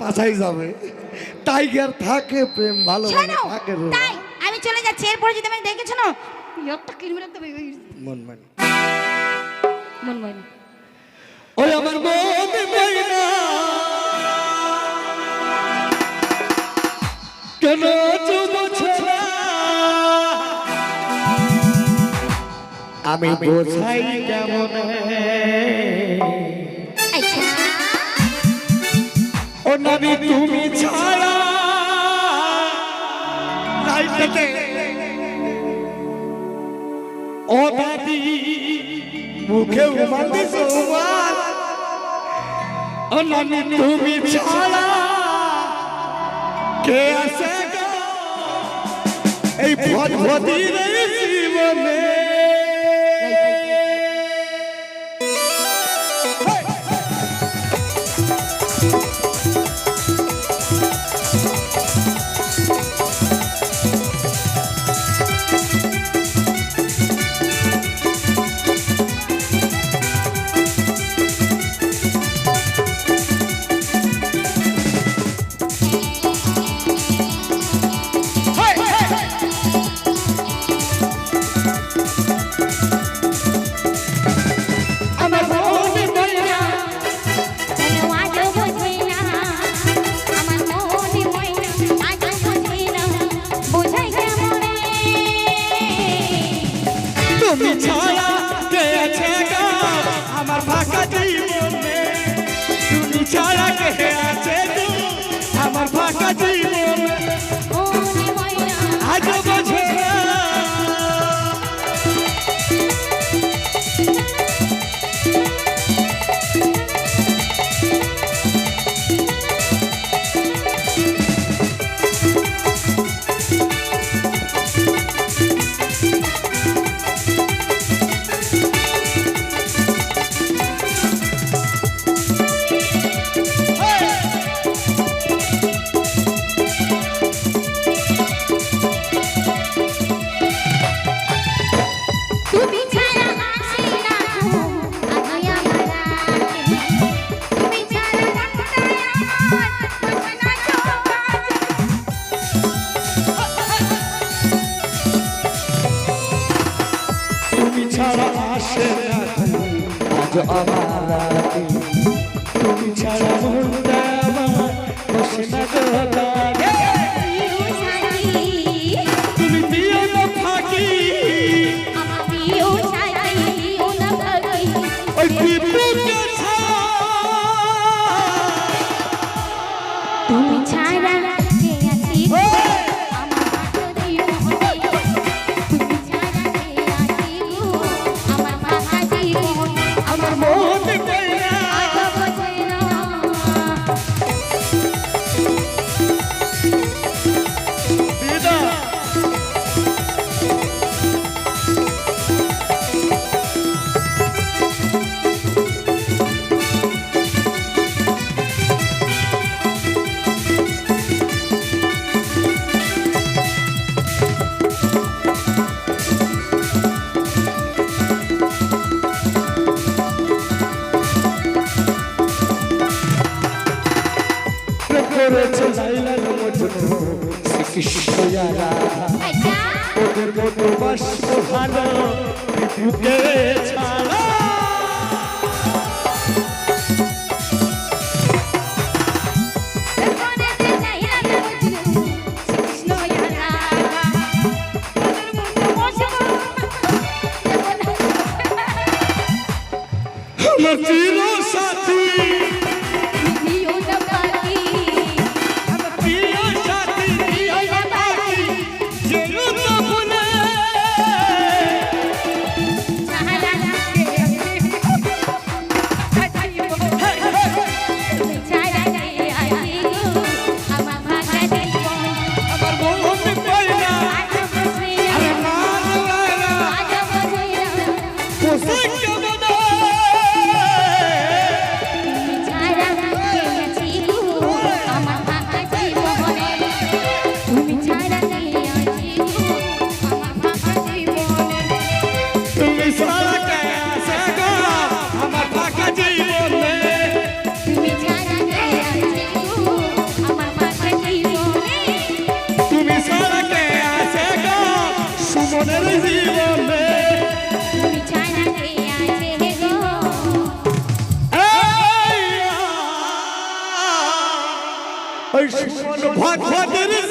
বাসায় যাবে। টাইগার থাকে প্রেম ভালো থাকে। তাই আমি চলে যাচ্ছি, এরপরে যদি আমি দেখেছো না একটা কিলমিরা তো মন মানে মন মানে ওই আমার মন ময়না কেন চুমছে না আমি বোঝাই কেমন ও নবী তুমি ছাড়া নাইতে ও দাদি মুখে উমাতে সোমাল ও নবী তুমি ছাড়া কে আছে এই ভদভদির জীবনে তুমি ছাড়া কে আছে গো আমার ফাঁকা জীবনে তুমি ছাড়া কে আছে গো আমার ফাঁকা জীবনে আজ বোঝে ছাড়া আসে না আজ আমার রাতে তুমি ছাড়া মনটা আমার বসে না লাগে তুমি দিও না ফাঁকি ওই বিপুকে তুমি ছাড়া করেছে লাইলা মজনু শ্রীকৃষ্ণয়ারা ওদের মতো বাসব ভালো বুকে ছাড়া আমার চির সাথী জীবনের জীবনে তুমি ছাড়া কে আছে গো ওই সুমন ভগবানের